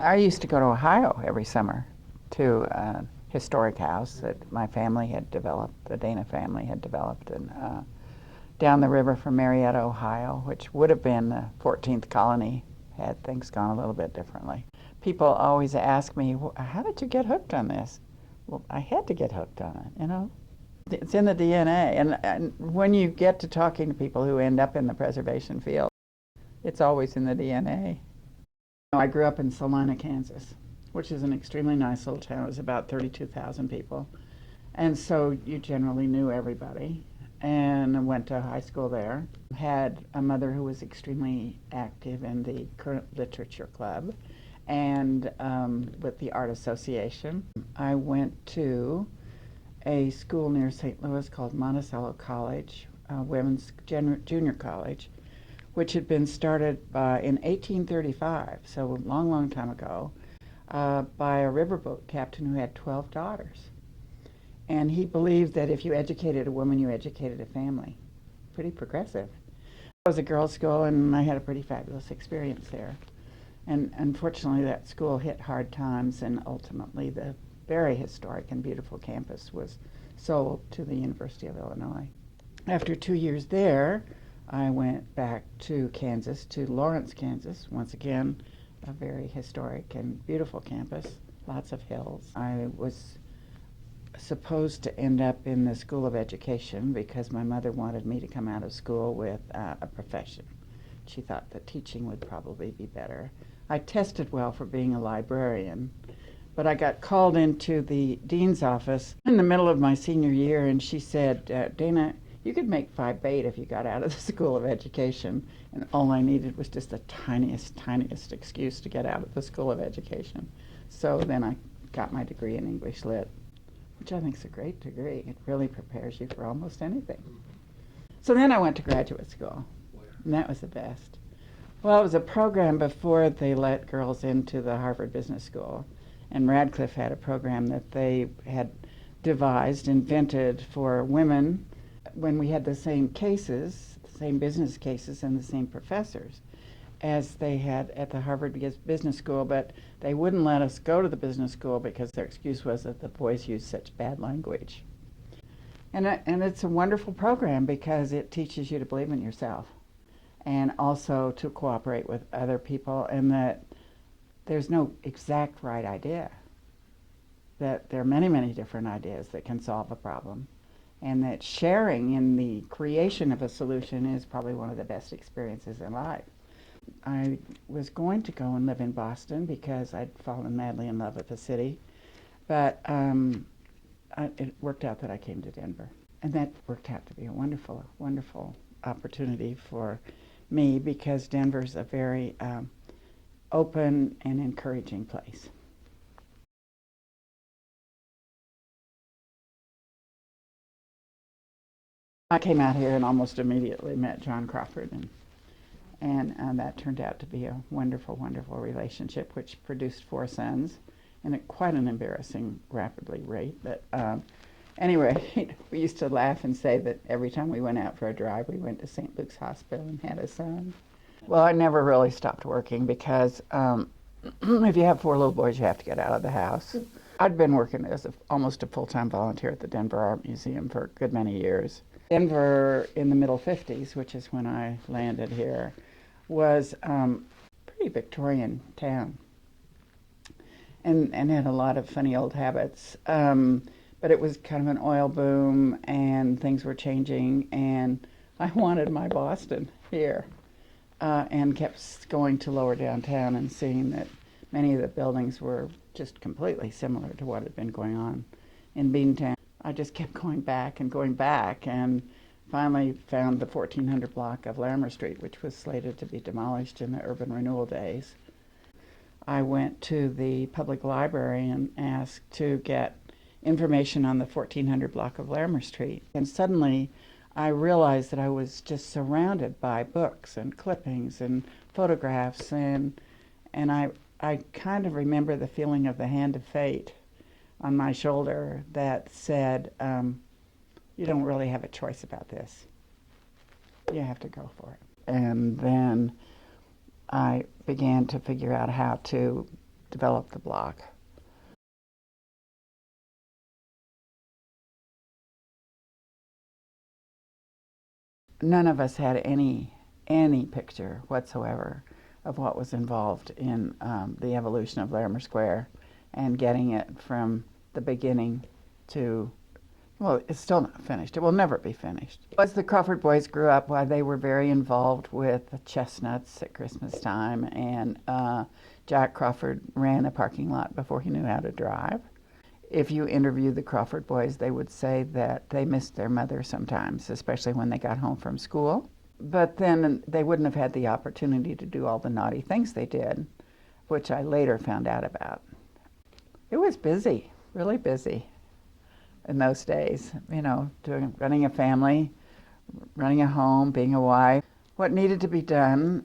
I used to go to Ohio every summer to a historic house that my family had developed, the Dana family had developed, and down the river from Marietta, Ohio, which would have been the 14th colony had things gone a little bit differently. People always ask me, how did you get hooked on this? Well, I had to get hooked on it, you know? It's in the DNA. And when you get to talking to people who end up in the preservation field, it's always in the DNA. I grew up in Salina, Kansas, which is an extremely nice little town. It was about 32,000 people. And so you generally knew everybody. And I went to high school there. Had a mother who was extremely active in the current literature club and with the art association. I went to a school near St. Louis called Monticello College, women's junior college, which had been started in 1835, so a long, long time ago, by a riverboat captain who had 12 daughters. And he believed that if you educated a woman, you educated a family. Pretty progressive. It was a girls' school, and I had a pretty fabulous experience there. And unfortunately, that school hit hard times, and ultimately the very historic and beautiful campus was sold to the University of Illinois. After 2 years there, I went back to Kansas, to Lawrence, Kansas. Once again, a very historic and beautiful campus, lots of hills. I was supposed to end up in the School of Education because my mother wanted me to come out of school with a profession. She thought that teaching would probably be better. I tested well for being a librarian, but I got called into the dean's office in the middle of my senior year, and she said, Dana, you could make phi beta if you got out of the School of Education. And all I needed was just the tiniest excuse to get out of the School of Education. So then I got my degree in English Lit, which I think is a great degree. It really prepares you for almost anything. So then I went to graduate school, and that was the best. Well, it was a program before they let girls into the Harvard Business School, and Radcliffe had a program that they had devised, invented for women when we had the same cases, the same business cases and the same professors as they had at the Harvard Business School, but they wouldn't let us go to the business school because their excuse was that the boys used such bad language. And it's a wonderful program because it teaches you to believe in yourself and also to cooperate with other people, and that there's no exact right idea, that there are many, many different ideas that can solve a problem, and that sharing in the creation of a solution is probably one of the best experiences in life. I was going to go and live in Boston because I'd fallen madly in love with the city, but it worked out that I came to Denver. And that worked out to be a wonderful, wonderful opportunity for me because Denver's a very open and encouraging place. I came out here and almost immediately met John Crawford, and that turned out to be a wonderful, wonderful relationship, which produced 4 sons, and at quite an embarrassing, rapidly rate. But anyway, we used to laugh and say that every time we went out for a drive, we went to St. Luke's Hospital and had a son. Well, I never really stopped working because if you have 4 little boys, you have to get out of the house. I'd been working as almost a full-time volunteer at the Denver Art Museum for a good many years. Denver in the middle 50s, which is when I landed here, was a pretty Victorian town and had a lot of funny old habits. But it was kind of an oil boom and things were changing, and I wanted my Boston here and kept going to lower downtown and seeing that many of the buildings were just completely similar to what had been going on in Beantown. I just kept going back and finally found the 1400 block of Larimer Street, which was slated to be demolished in the Urban Renewal days. I went to the public library and asked to get information on the 1400 block of Larimer Street. And suddenly I realized that I was just surrounded by books and clippings and photographs, and I kind of remember the feeling of the hand of fate on my shoulder that said, you don't really have a choice about this. You have to go for it. And then I began to figure out how to developed the block. None of us had any picture whatsoever of what was involved in the evolution of Larimer Square and getting it from the beginning to, well, it's still not finished. It will never be finished. As the Crawford boys grew up, well, they were very involved with the chestnuts at Christmas time, and Jack Crawford ran a parking lot before he knew how to drive. If you interviewed the Crawford boys, they would say that they missed their mother sometimes, especially when they got home from school. But then they wouldn't have had the opportunity to do all the naughty things they did, which I later found out about. It was busy, really busy in those days, you know, running a family, running a home, being a wife. What needed to be done,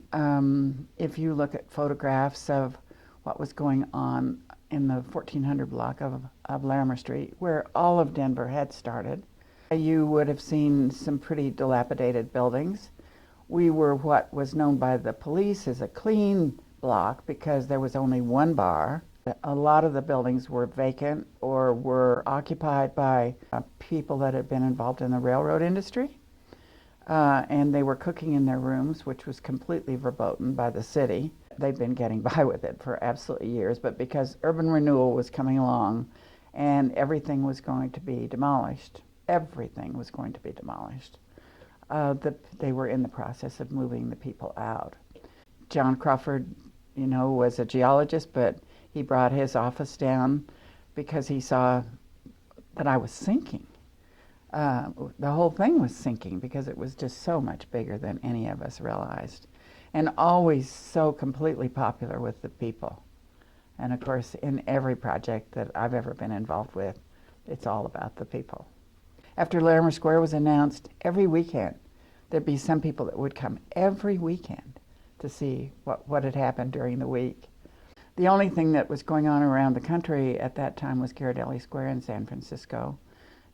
if you look at photographs of what was going on in the 1400 block of Larimer Street, where all of Denver had started, you would have seen some pretty dilapidated buildings. We were what was known by the police as a clean block because there was only one bar. A lot of the buildings were vacant or were occupied by people that had been involved in the railroad industry. And they were cooking in their rooms, which was completely verboten by the city. They've been getting by with it for absolutely years, but because urban renewal was coming along and everything was going to be demolished, everything was going to be demolished, they were in the process of moving the people out. John Crawford, you know, was a geologist, but he brought his office down because he saw that I was sinking. The whole thing was sinking because it was just so much bigger than any of us realized, and always so completely popular with the people. And of course, in every project that I've ever been involved with, it's all about the people. After Larimer Square was announced, every weekend there'd be some people that would come every weekend to see what had happened during the week. The only thing that was going on around the country at that time was Ghirardelli Square in San Francisco.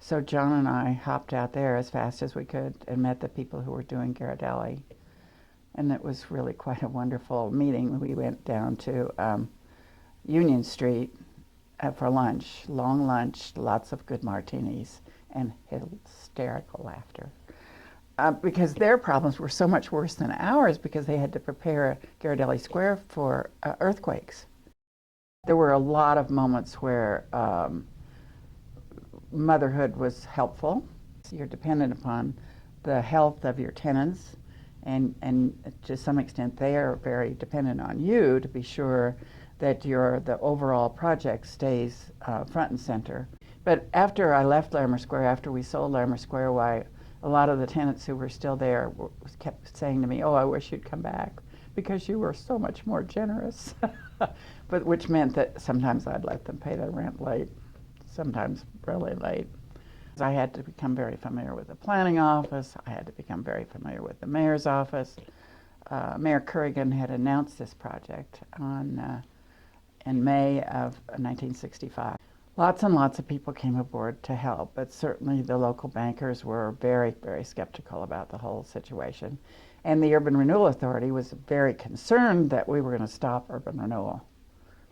So John and I hopped out there as fast as we could and met the people who were doing Ghirardelli. And it was really quite a wonderful meeting. We went down to Union Street for lunch, long lunch, lots of good martinis, and hysterical laughter. Because their problems were so much worse than ours because they had to prepare Ghirardelli Square for earthquakes. There were a lot of moments where motherhood was helpful. You're dependent upon the health of your tenants, and to some extent they are very dependent on you to be sure that the overall project stays front and center. But after I left Larimer Square, after we sold Larimer Square, why a lot of the tenants who were still there kept saying to me, "Oh, I wish you'd come back because you were so much more generous." But which meant that sometimes I'd let them pay their rent late, sometimes really late. I had to become very familiar with the planning office. I had to become very familiar with the mayor's office. Mayor Corrigan had announced this project in May of 1965. Lots and lots of people came aboard to help, but certainly the local bankers were very, very skeptical about the whole situation. And the Urban Renewal Authority was very concerned that we were going to stop urban renewal,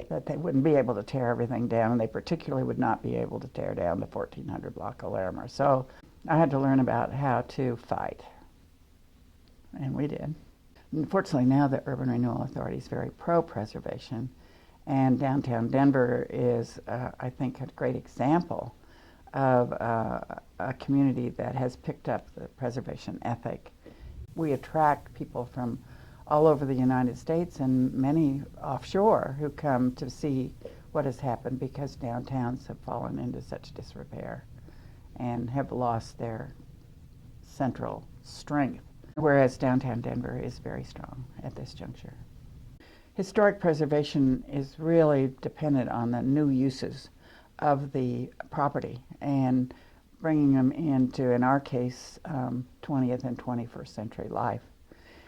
that they wouldn't be able to tear everything down, and they particularly would not be able to tear down the 1400 block of Larimer. So I had to learn about how to fight, and we did. Unfortunately, now the Urban Renewal Authority is very pro-preservation, and downtown Denver is, I think, a great example of a community that has picked up the preservation ethic. We attract people from all over the United States and many offshore who come to see what has happened because downtowns have fallen into such disrepair and have lost their central strength, whereas downtown Denver is very strong at this juncture. Historic preservation is really dependent on the new uses of the property and bringing them into, in our case, 20th and 21st century life.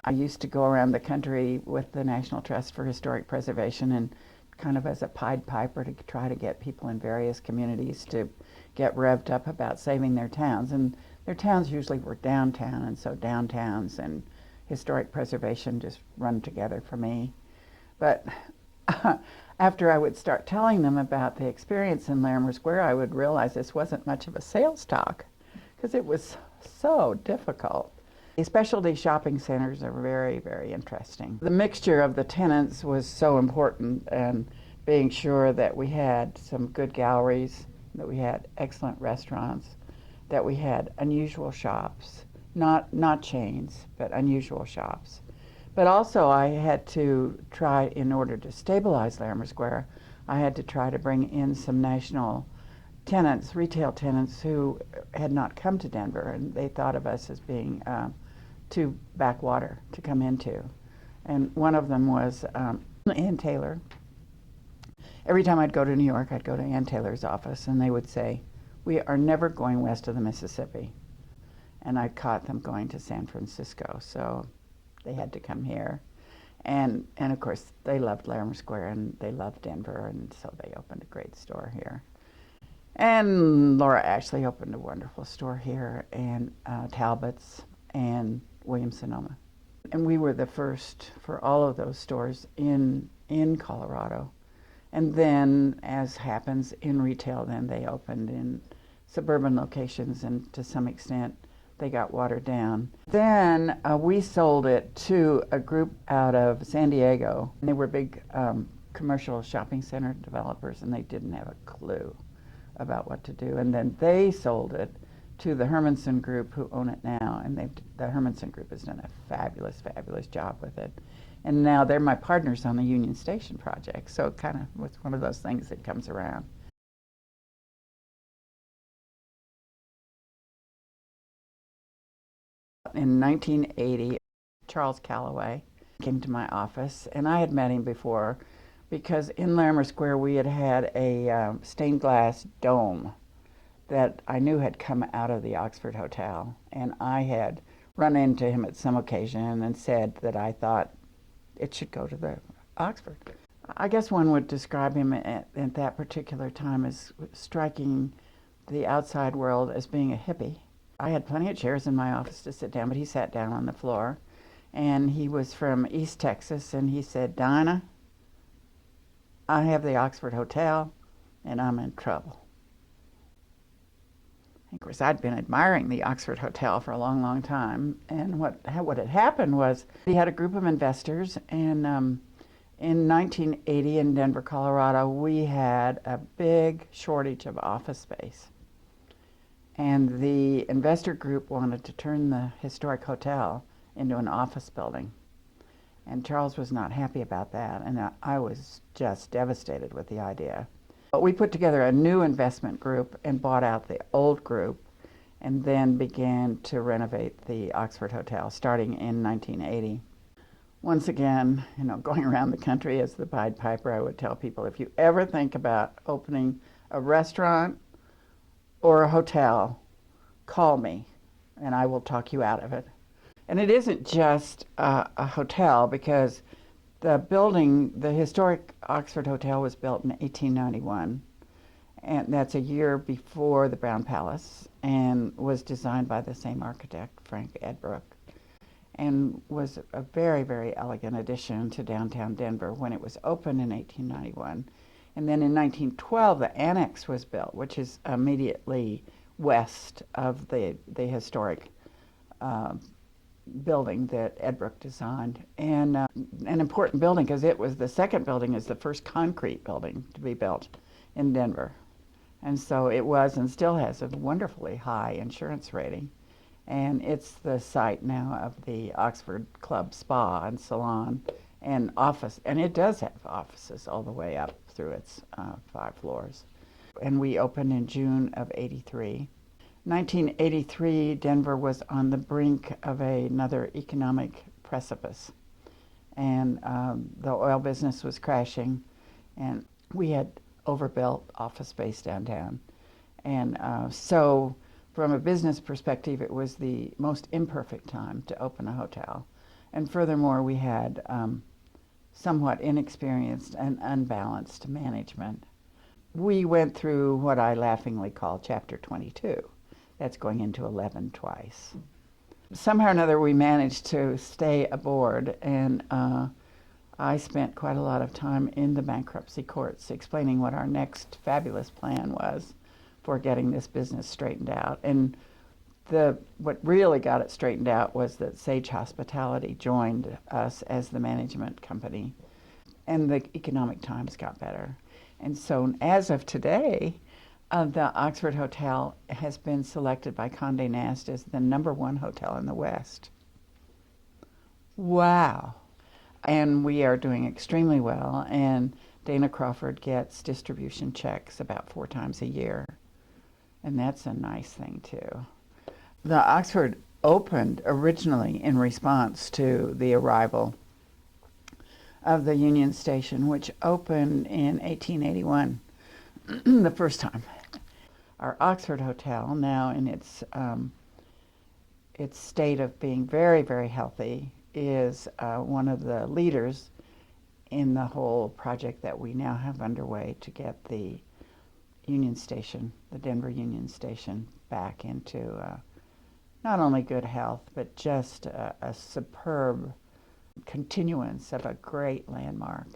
I used to go around the country with the National Trust for Historic Preservation and kind of as a Pied Piper to try to get people in various communities to get revved up about saving their towns. And their towns usually were downtown, and so downtowns and historic preservation just run together for me. But after I would start telling them about the experience in Larimer Square, I would realize this wasn't much of a sales talk because it was so difficult. The specialty shopping centers are very, very interesting. The mixture of the tenants was so important, and being sure that we had some good galleries, that we had excellent restaurants, that we had unusual shops, not chains, but unusual shops. But also I had to try, in order to stabilize Larimer Square, I had to try to bring in some national tenants, retail tenants who had not come to Denver, and they thought of us as being too backwater to come into. And one of them was Ann Taylor. Every time I'd go to New York, I'd go to Ann Taylor's office, and they would say, "We are never going west of the Mississippi." And I caught them going to San Francisco, so they had to come here. And of course, they loved Larimer Square, and they loved Denver, and so they opened a great store here. And Laura Ashley opened a wonderful store here, and Talbot's, and Williams-Sonoma. And we were the first for all of those stores in Colorado. And then, as happens in retail, then they opened in suburban locations, and to some extent they got watered down. Then we sold it to a group out of San Diego. They were big commercial shopping center developers, and they didn't have a clue about what to do. And then they sold it to the Hermanson Group, who own it now, and the Hermanson Group has done a fabulous, fabulous job with it. And now they're my partners on the Union Station project, so it kind of was one of those things that comes around. In 1980, Charles Calloway came to my office, and I had met him before because in Larimer Square we had had a stained glass dome that I knew had come out of the Oxford Hotel, and I had run into him at some occasion and said that I thought it should go to the Oxford. I guess one would describe him at that particular time as striking the outside world as being a hippie. I had plenty of chairs in my office to sit down, but he sat down on the floor, and he was from East Texas, and he said, "Dinah, I have the Oxford Hotel, and I'm in trouble." Of course, I'd been admiring the Oxford Hotel for a long, long time, and what had happened was he had a group of investors, and in 1980 in Denver, Colorado, we had a big shortage of office space. And the investor group wanted to turn the historic hotel into an office building. And Charles was not happy about that, and I was just devastated with the idea. But we put together a new investment group and bought out the old group, and then began to renovate the Oxford Hotel starting in 1980. Once again, going around the country as the Pied Piper, I would tell people, if you ever think about opening a restaurant or a hotel, call me and I will talk you out of it. And it isn't just a hotel, because the building, the historic Oxford Hotel, was built in 1891, and that's a year before the Brown Palace, and was designed by the same architect, Frank Edbrook, and was a very, very elegant addition to downtown Denver when it was opened in 1891. And then in 1912, the annex was built, which is immediately west of the historic building that Edbrook designed. And an important building, because it was the second building, is the first concrete building to be built in Denver. And so it was, and still has, a wonderfully high insurance rating. And it's the site now of the Oxford Club Spa and Salon and office. And it does have offices all the way up through its 5 floors. And we opened in June of '83. 1983, Denver was on the brink of another economic precipice. And the oil business was crashing, and we had overbuilt office space downtown. And so from a business perspective, it was the most imperfect time to open a hotel. And furthermore, we had somewhat inexperienced and unbalanced management. We went through what I laughingly call Chapter 22. That's going into 11 twice. Somehow or another, we managed to stay aboard, and I spent quite a lot of time in the bankruptcy courts explaining what our next fabulous plan was for getting this business straightened out. And what really got it straightened out was that Sage Hospitality joined us as the management company, and the economic times got better. And so as of today, the Oxford Hotel has been selected by Condé Nast as the #1 hotel in the West. Wow. And we are doing extremely well, and Dana Crawford gets distribution checks about 4 times a year. And that's a nice thing, too. The Oxford opened originally in response to the arrival of the Union Station, which opened in 1881, the first time. Our Oxford Hotel, now in its state of being very, very healthy, is one of the leaders in the whole project that we now have underway to get the Union Station, the Denver Union Station, back into not only good health, but just a superb continuance of a great landmark.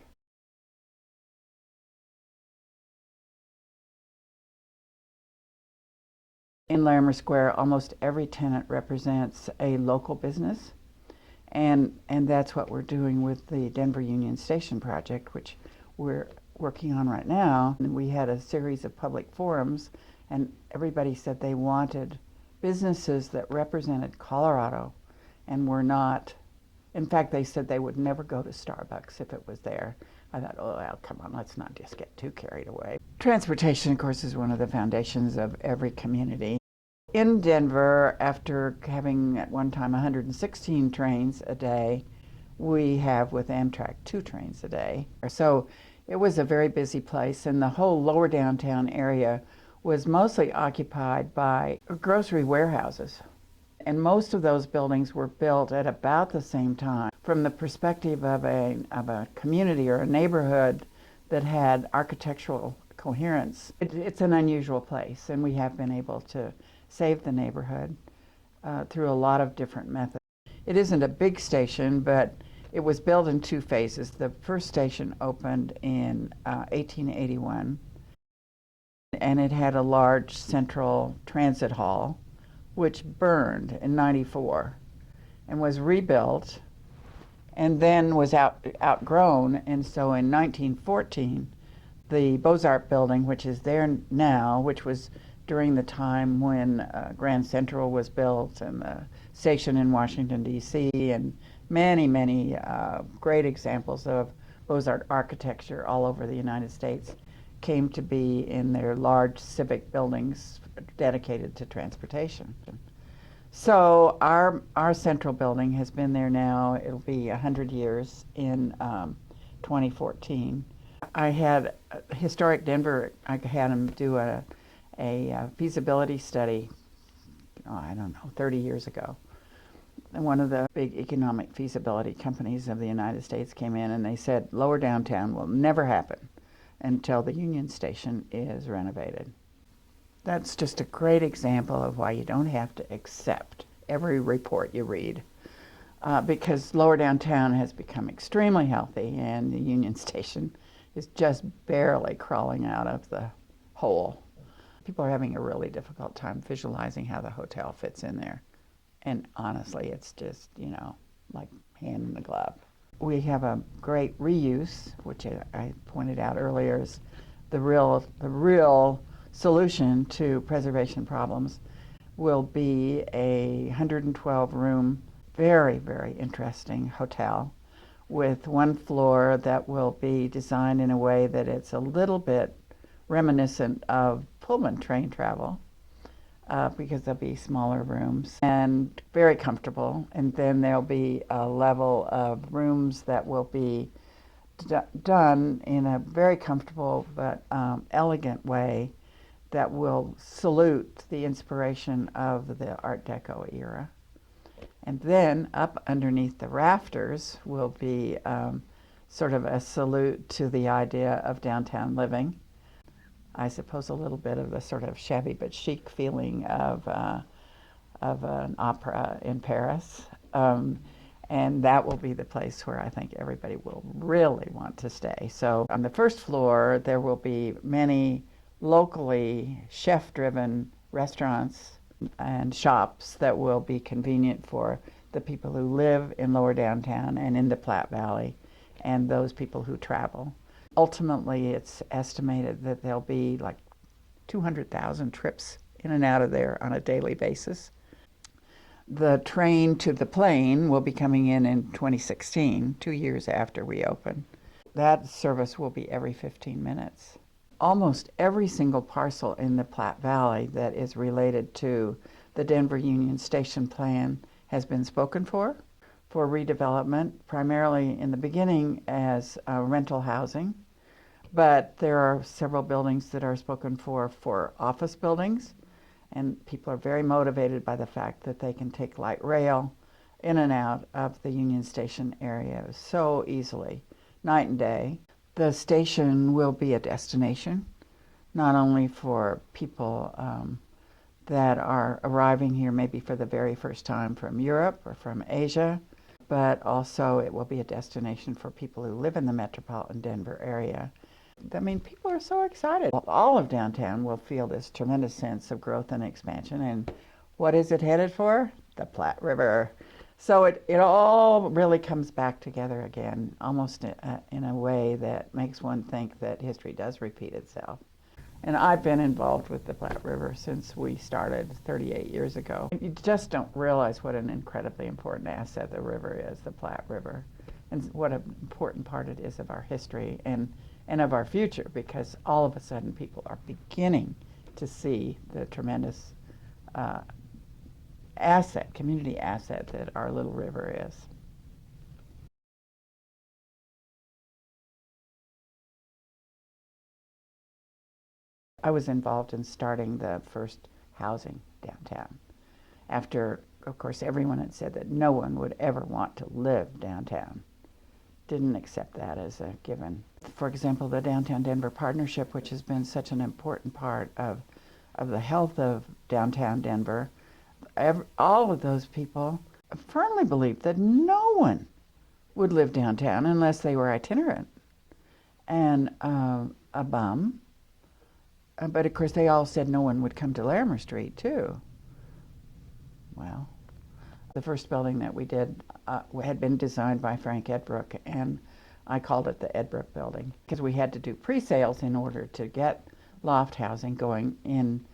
In Larimer Square, almost every tenant represents a local business. And that's what we're doing with the Denver Union Station project, which we're working on right now. And we had a series of public forums, and everybody said they wanted businesses that represented Colorado and were not, in fact, they said they would never go to Starbucks if it was there. I thought, oh, well, come on, let's not just get too carried away. Transportation, of course, is one of the foundations of every community. In Denver, after having at one time 116 trains a day, we have with Amtrak 2 trains a day. So it was a very busy place, and the whole lower downtown area was mostly occupied by grocery warehouses. And most of those buildings were built at about the same time. From the perspective of a community or a neighborhood that had architectural coherence, it's an unusual place, and we have been able to save the neighborhood through a lot of different methods. It isn't a big station, but it was built in 2 phases. The first station opened in 1881, and it had a large central transit hall, which burned in '94 and was rebuilt and then was outgrown. And so in 1914, the Beaux-Arts building, which is there now, which was during the time when Grand Central was built and the station in Washington, D.C., and many, many great examples of Beaux-Arts architecture all over the United States came to be in their large civic buildings dedicated to transportation. So our central building has been there now, it'll be 100 years in 2014. I had Historic Denver, I had them do a feasibility study, 30 years ago. And one of the big economic feasibility companies of the United States came in and they said lower downtown will never happen until the Union Station is renovated. That's just a great example of why you don't have to accept every report you read, because lower downtown has become extremely healthy and the Union Station is just barely crawling out of the hole. People are having a really difficult time visualizing how the hotel fits in there. And honestly, it's just, like hand in the glove. We have a great reuse, which I pointed out earlier is the real solution to preservation problems will be a 112-room, very, very interesting hotel with 1 floor that will be designed in a way that it's a little bit reminiscent of Pullman train travel, because there'll be smaller rooms and very comfortable. And then there'll be a level of rooms that will be done in a very comfortable but elegant way that will salute the inspiration of the Art Deco era. And then up underneath the rafters will be sort of a salute to the idea of downtown living. I suppose a little bit of the sort of shabby but chic feeling of an opera in Paris. And that will be the place where I think everybody will really want to stay. So on the first floor, there will be many locally chef-driven restaurants and shops that will be convenient for the people who live in lower downtown and in the Platte Valley and those people who travel. Ultimately, it's estimated that there'll be like 200,000 trips in and out of there on a daily basis. The train to the plane will be coming in 2016, 2 years after we open. That service will be every 15 minutes. Almost every single parcel in the Platte Valley that is related to the Denver Union Station plan has been spoken for redevelopment, primarily in the beginning as rental housing. But there are several buildings that are spoken for office buildings, and people are very motivated by the fact that they can take light rail in and out of the Union Station area so easily, night and day. The station will be a destination, not only for people that are arriving here maybe for the very first time from Europe or from Asia, but also it will be a destination for people who live in the metropolitan Denver area. I mean, people are so excited. All of downtown will feel this tremendous sense of growth and expansion. And what is it headed for? The Platte River. So it all really comes back together again, almost in a way that makes one think that history does repeat itself. And I've been involved with the Platte River since we started 38 years ago. You just don't realize what an incredibly important asset the river is, the Platte River, and what an important part it is of our history and of our future, because all of a sudden people are beginning to see the tremendous community asset that our little river is. I was involved in starting the first housing downtown. After, of course, everyone had said that no one would ever want to live downtown. Didn't accept that as a given. For example, the Downtown Denver Partnership, which has been such an important part of the health of downtown Denver, all of those people firmly believed that no one would live downtown unless they were itinerant and a bum. But of course, they all said no one would come to Larimer Street, too. Well, the first building that we did had been designed by Frank Edbrook, and I called it the Edbrook Building because we had to do pre-sales in order to get loft housing going in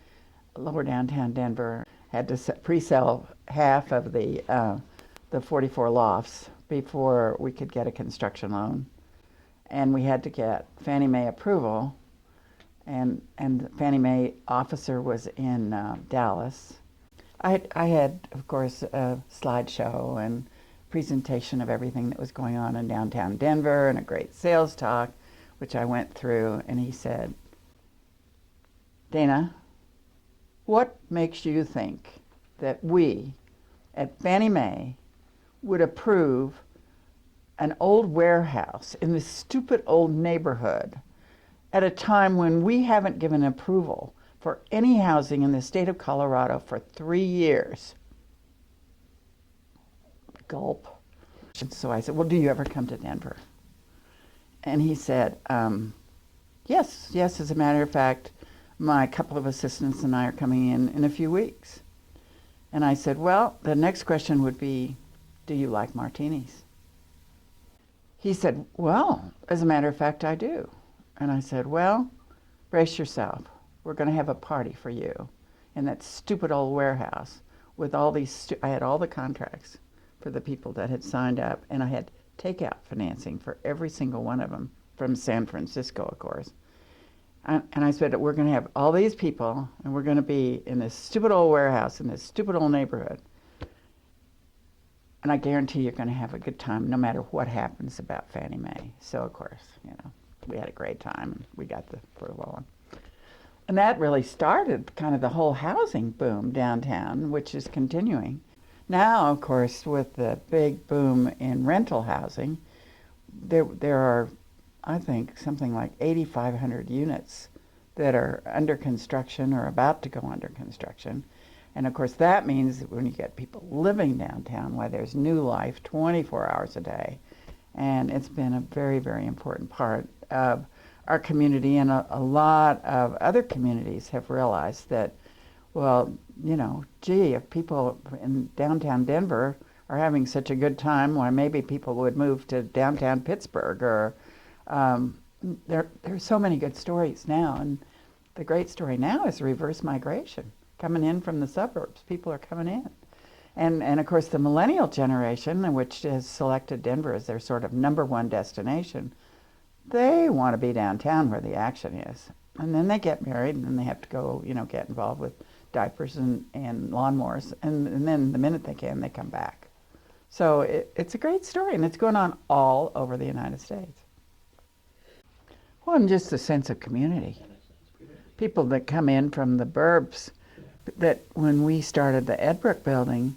lower downtown Denver. Had to pre-sell half of the 44 lofts before we could get a construction loan, and we had to get Fannie Mae approval, and the Fannie Mae officer was in Dallas. I had, of course, a slideshow and presentation of everything that was going on in downtown Denver and a great sales talk, which I went through, and he said, "Dana, what makes you think that we at Fannie Mae would approve an old warehouse in this stupid old neighborhood at a time when we haven't given approval for any housing in the state of Colorado for 3 years?" Gulp. So I said, "Well, do you ever come to Denver?" And he said, yes, as a matter of fact, my couple of assistants and I are coming in a few weeks." And I said, "Well, the next question would be, do you like martinis?" He said, "Well, as a matter of fact, I do." And I said, "Well, brace yourself. We're going to have a party for you in that stupid old warehouse with all these, I had all the contracts for the people that had signed up, and I had takeout financing for every single one of them from San Francisco, of course. And I said, we're going to have all these people, and we're going to be in this stupid old warehouse in this stupid old neighborhood. And I guarantee you're going to have a good time no matter what happens about Fannie Mae." So, of course, we had a great time, and we got the approval. And that really started kind of the whole housing boom downtown, which is continuing. Now, of course, with the big boom in rental housing, there are, I think, something like 8,500 units that are under construction or about to go under construction. And of course, that means when you get people living downtown, why there's new life 24 hours a day. And it's been a very, very important part of our community. And a lot of other communities have realized that, well, you know, gee, if people in downtown Denver are having such a good time, why maybe people would move to downtown Pittsburgh. Or there's so many good stories now. And the great story now is reverse migration coming in from the suburbs. People are coming in. And of course, the millennial generation, which has selected Denver as their sort of #1 destination, they want to be downtown where the action is. And then they get married, and then they have to go, you know, get involved with diapers and lawnmowers. And then the minute they can, they come back. So it's a great story, and it's going on all over the United States. Well, and just the sense of community. People that come in from the burbs, that when we started the Edbrook building,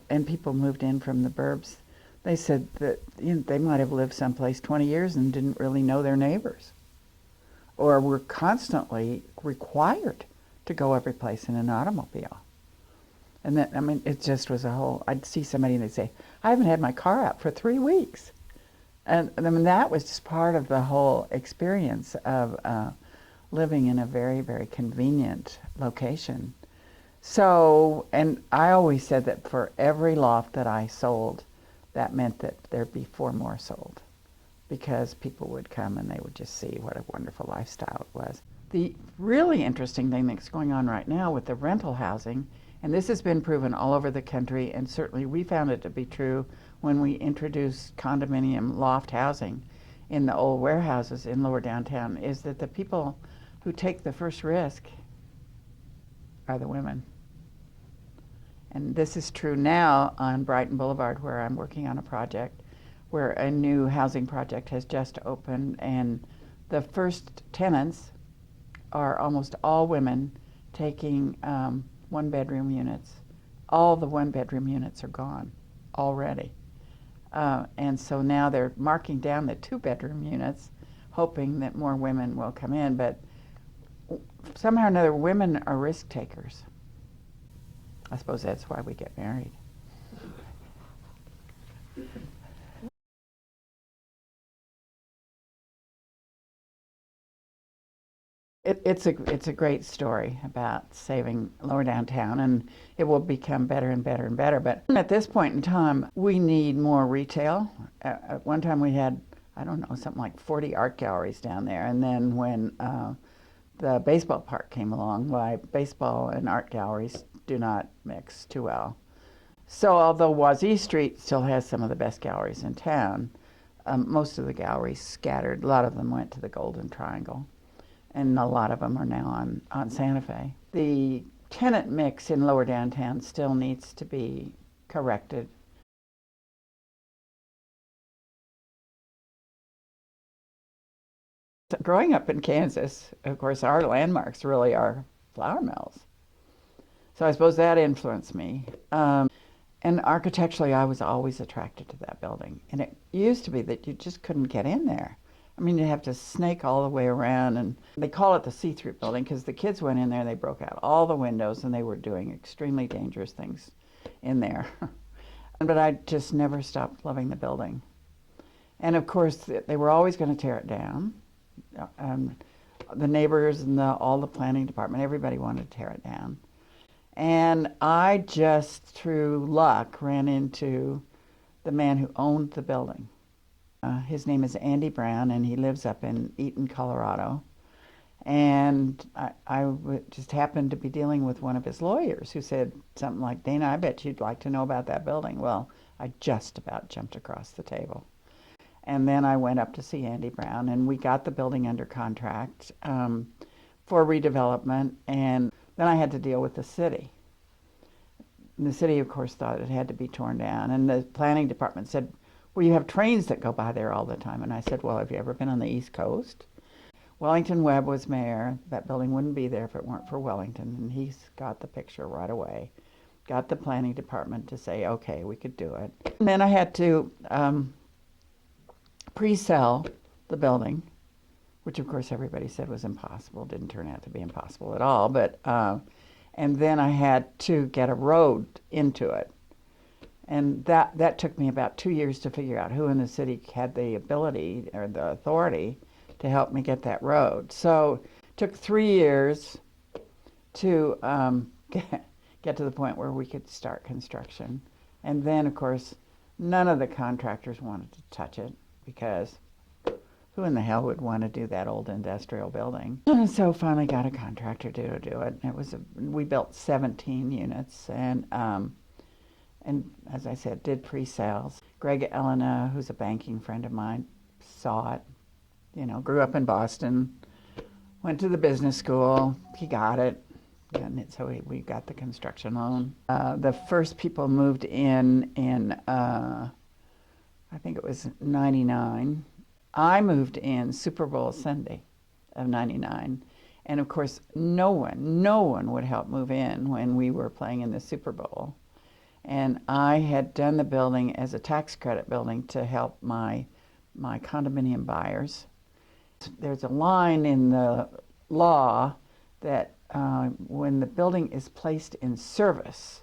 and people moved in from the burbs, they said that, you know, they might have lived someplace 20 years and didn't really know their neighbors, or were constantly required to go every place in an automobile. And that, I mean, it just was a whole, I'd see somebody and they'd say, I haven't had my car out for 3 weeks. And I mean, that was just part of the whole experience of living in a very, very convenient location. So, and I always said that for every loft that I sold, that meant that there'd be 4 more sold, because people would come and they would just see what a wonderful lifestyle it was. The really interesting thing that's going on right now with the rental housing, and this has been proven all over the country, and certainly we found it to be true when we introduced condominium loft housing in the old warehouses in lower downtown, is that the people who take the first risk are the women. And this is true now on Brighton Boulevard, where I'm working on a project where a new housing project has just opened, and the first tenants are almost all women taking 1-bedroom units. All the 1-bedroom units are gone already. And so now they're marking down the 2-bedroom units, hoping that more women will come in. But somehow or another, women are risk takers. I suppose that's why we get married. It's a great story about saving lower downtown, and it will become better and better and better. But at this point in time, we need more retail. At one time we had, I don't know, something like 40 art galleries down there. And then when the baseball park came along, why baseball and art galleries do not mix too well. So although Wazee Street still has some of the best galleries in town, most of the galleries scattered. A lot of them went to the Golden Triangle, and a lot of them are now on Santa Fe. The tenant mix in lower downtown still needs to be corrected. So growing up in Kansas, of course, our landmarks really are flour mills. So I suppose that influenced me. And architecturally, I was always attracted to that building. And it used to be that you just couldn't get in there. I mean, you have to snake all the way around, and they call it the see-through building because the kids went in there and they broke out all the windows, and they were doing extremely dangerous things in there. But I just never stopped loving the building. And of course, they were always going to tear it down. The neighbors and all the planning department, everybody wanted to tear it down. And I just, through luck, ran into the man who owned the building. His name is Andy Brown, and he lives up in Eaton, Colorado. And I just happened to be dealing with one of his lawyers who said something like, Dana, I bet you'd like to know about that building. Well, I just about jumped across the table. And then I went up to see Andy Brown, and we got the building under contract for redevelopment. And then I had to deal with the city. And the city, of course, thought it had to be torn down. And the planning department said, well, you have trains that go by there all the time. And I said, well, have you ever been on the East Coast? Wellington Webb was mayor. That building wouldn't be there if it weren't for Wellington. And he's got the picture right away. Got the planning department to say, okay, we could do it. And then I had to pre-sell the building, which of course everybody said was impossible. Didn't turn out to be impossible at all. But and then I had to get a road into it. And that took me about 2 years to figure out who in the city had the ability or the authority to help me get that road. So it took 3 years to get to the point where we could start construction. And then, of course, none of the contractors wanted to touch it because who in the hell would want to do that old industrial building? And so finally got a contractor to do it. We built 17 units and as I said, did pre-sales. Greg Elena, who's a banking friend of mine, saw it. Grew up in Boston, went to the business school. He got it, and so we got the construction loan. The first people moved in I think it was '99. I moved in Super Bowl Sunday of '99. And of course, no one would help move in when we were playing in the Super Bowl. And I had done the building as a tax credit building to help my condominium buyers. There's a line in the law that when the building is placed in service,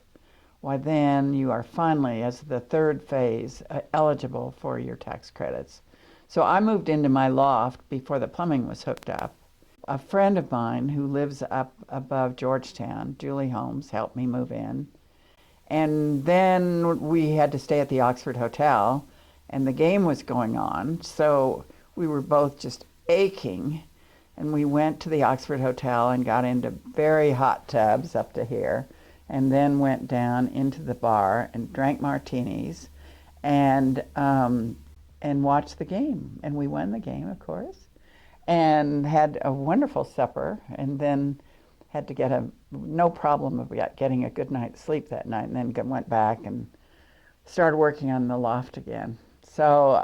why then you are finally, as the third phase, eligible for your tax credits. So I moved into my loft before the plumbing was hooked up. A friend of mine who lives up above Georgetown, Julie Holmes, helped me move in. And then we had to stay at the Oxford Hotel, and the game was going on, so we were both just aching. And we went to the Oxford Hotel and got into very hot tubs up to here, and then went down into the bar and drank martinis and watched the game. And we won the game, of course, and had a wonderful supper, and then had to get no problem of getting a good night's sleep that night, and then went back and started working on the loft again. So,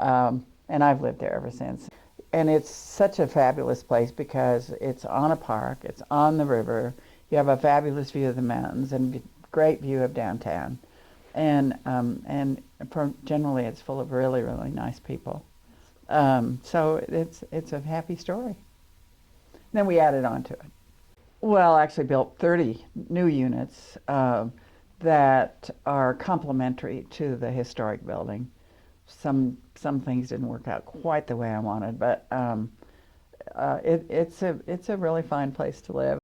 and I've lived there ever since. And it's such a fabulous place because it's on a park, it's on the river, you have a fabulous view of the mountains and great view of downtown. And generally it's full of really, really nice people. So it's a happy story. Then we added on to it. Well, actually built 30 new units that are complementary to the historic building. Some things didn't work out quite the way I wanted, but it's a really fine place to live.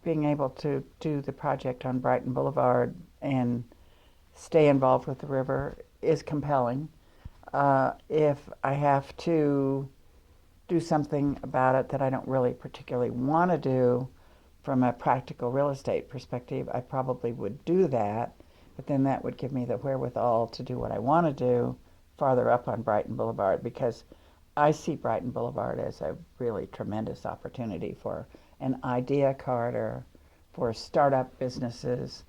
Being able to do the project on Brighton Boulevard and stay involved with the river is compelling. If I have to do something about it that I don't really particularly want to do from a practical real estate perspective, I probably would do that, but then that would give me the wherewithal to do what I want to do farther up on Brighton Boulevard, because I see Brighton Boulevard as a really tremendous opportunity for an idea corridor, for startup businesses.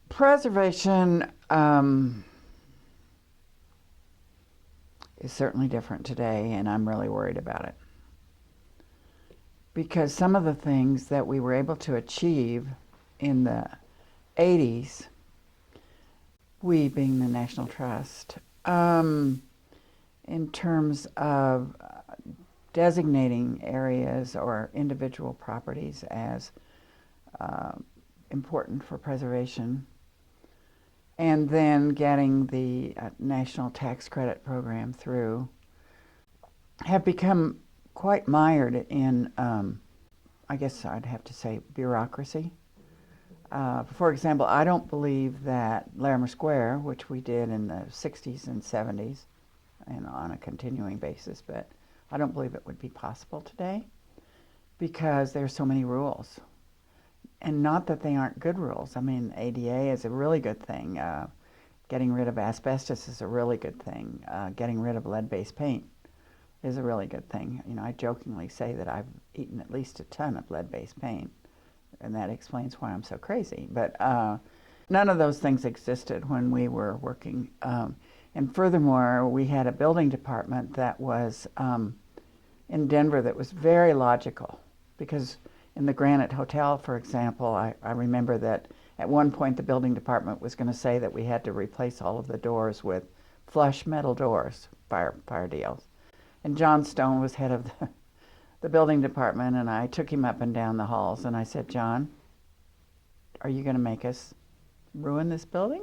Preservation is certainly different today, and I'm really worried about it. Because some of the things that we were able to achieve in the 80s, we being the National Trust, in terms of designating areas or individual properties as important for preservation, and then getting the National Tax Credit Program through, have become quite mired in, I guess I'd have to say, bureaucracy. For example, I don't believe that Larimer Square, which we did in the 60s and 70s, and on a continuing basis, but I don't believe it would be possible today because there's so many rules. And not that they aren't good rules. I mean, ADA is a really good thing. Getting rid of asbestos is a really good thing. Getting rid of lead-based paint is a really good thing. You know, I jokingly say that I've eaten at least a ton of lead-based paint, and that explains why I'm so crazy. But none of those things existed when we were working. And furthermore, we had a building department that was in Denver that was very logical, because in the Granite Hotel, for example, I remember that At one point, the building department was going to say that we had to replace all of the doors with flush metal doors, fire deals. And John Stone was head of the building department, and I took him up and down the halls, and I said, John, are you going to make us ruin this building?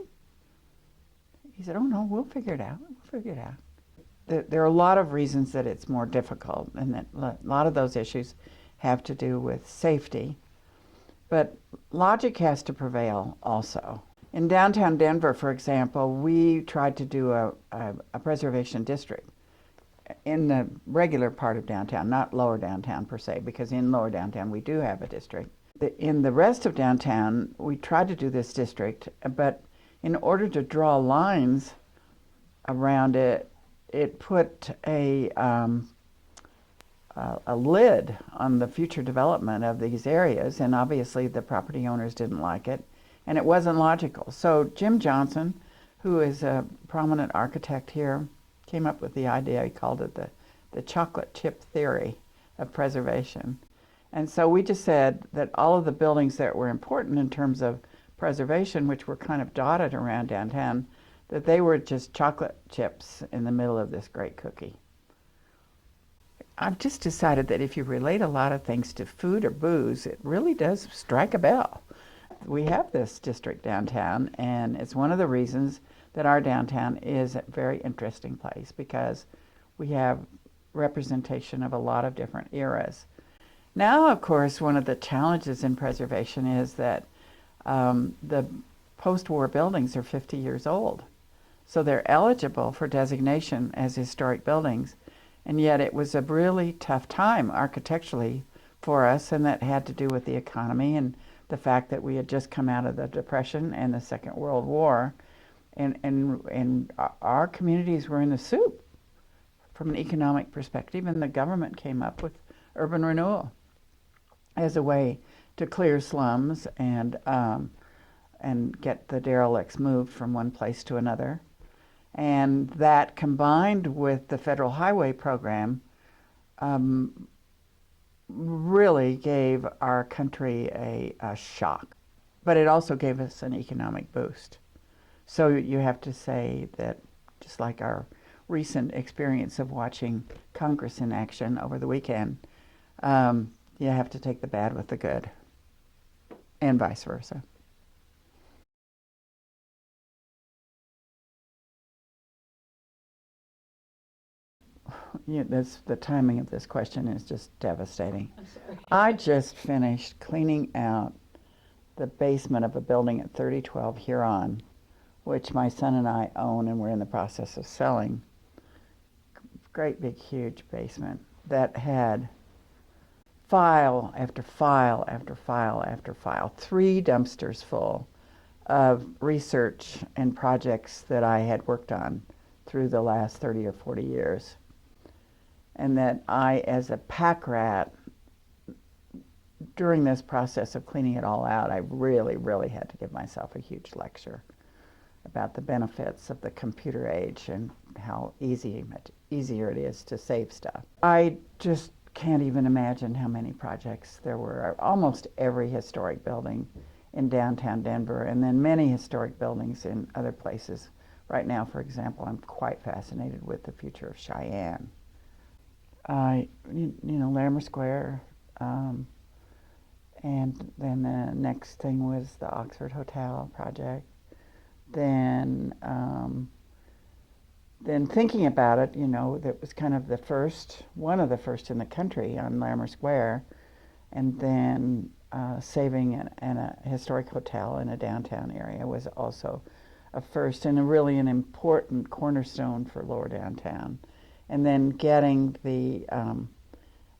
He said, oh no, we'll figure it out. We'll figure it out. There are a lot of reasons that it's more difficult, and that a lot of those issues have to do with safety. But logic has to prevail also. In downtown Denver, for example, we tried to do a preservation district in the regular part of downtown, not lower downtown per se, because in lower downtown we do have a district. In the rest of downtown, we tried to do this district, but in order to draw lines around it, it put a lid on the future development of these areas, and obviously the property owners didn't like it, and it wasn't logical. So Jim Johnson, who is a prominent architect here, came up with the idea. He called it the chocolate chip theory of preservation. And so we just said that all of the buildings that were important in terms of preservation, which were kind of dotted around downtown, that they were just chocolate chips in the middle of this great cookie. I've just decided that if you relate a lot of things to food or booze, it really does strike a bell. We have this district downtown, and it's one of the reasons that our downtown is a very interesting place, because we have representation of a lot of different eras. Now, of course, one of the challenges in preservation is that the post-war buildings are 50 years old. So they're eligible for designation as historic buildings. And yet it was a really tough time architecturally for us, and that had to do with the economy and the fact that we had just come out of the Depression and the Second World War. And our communities were in the soup from an economic perspective, and the government came up with Urban Renewal as a way to clear slums and get the derelicts moved from one place to another. And that, combined with the federal highway program, really gave our country a shock. But it also gave us an economic boost. So you have to say that, just like our recent experience of watching Congress in action over the weekend, you have to take the bad with the good, and vice versa. The timing of this question is just devastating. I'm sorry. I just finished cleaning out the basement of a building at 3012 Huron, which my son and I own, and we're in the process of selling. Great big huge basement that had file after file after file after file, 3 dumpsters full of research and projects that I had worked on through the last 30 or 40 years. And that I, as a pack rat, during this process of cleaning it all out, I really, really had to give myself a huge lecture about the benefits of the computer age and how much easier it is to save stuff. I just can't even imagine how many projects there were. Almost every historic building in downtown Denver, and then many historic buildings in other places. Right now, for example, I'm quite fascinated with the future of Cheyenne. Larimer Square, and then the next thing was the Oxford Hotel project. Then thinking about it, that was kind of one of the first in the country on Larimer Square, and then saving a historic hotel in a downtown area was also a first, and really an important cornerstone for lower downtown. And then getting the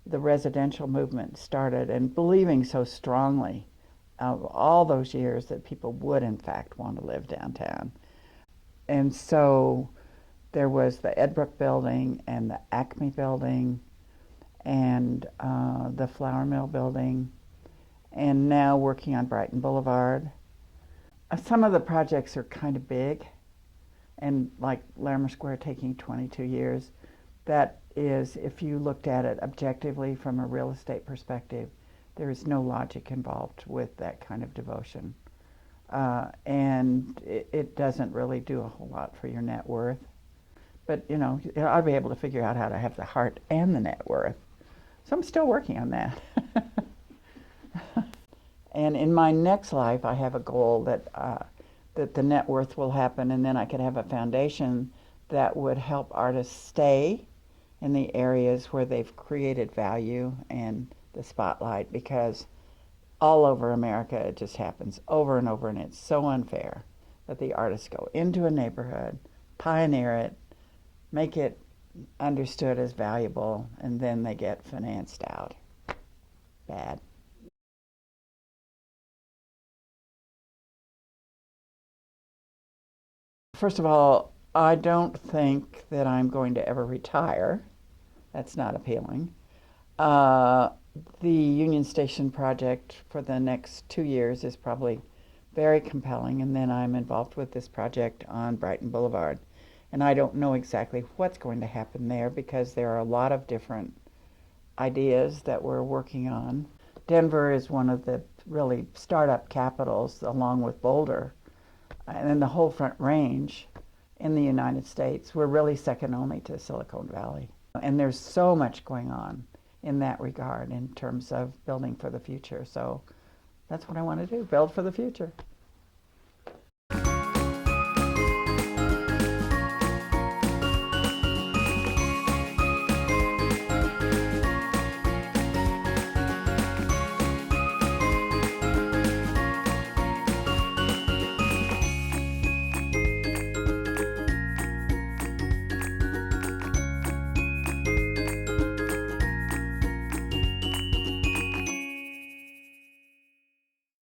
residential movement started, and believing so strongly all those years that people would in fact want to live downtown. And so there was the Edbrook building and the Acme building and the Flour Mill building, and now working on Brighton Boulevard. Some of the projects are kind of big, and like Larimer Square taking 22 years. That is, if you looked at it objectively from a real estate perspective, there is no logic involved with that kind of devotion. and it doesn't really do a whole lot for your net worth. But I'll be able to figure out how to have the heart and the net worth. So I'm still working on that. And in my next life, I have a goal that the net worth will happen, and then I could have a foundation that would help artists stay in the areas where they've created value and the spotlight, because all over America it just happens over and over, and it's so unfair that the artists go into a neighborhood, pioneer it, make it understood as valuable, and then they get financed out. Bad. First of all, I don't think that I'm going to ever retire. That's not appealing. Uh, the Union Station project for the next 2 years is probably very compelling, and then I'm involved with this project on Brighton Boulevard. And I don't know exactly what's going to happen there because there are a lot of different ideas that we're working on. Denver is one of the really startup capitals, along with Boulder, and then the whole Front Range in the United States. We're really second only to Silicon Valley. And there's so much going on in that regard in terms of building for the future. So that's what I want to do, build for the future.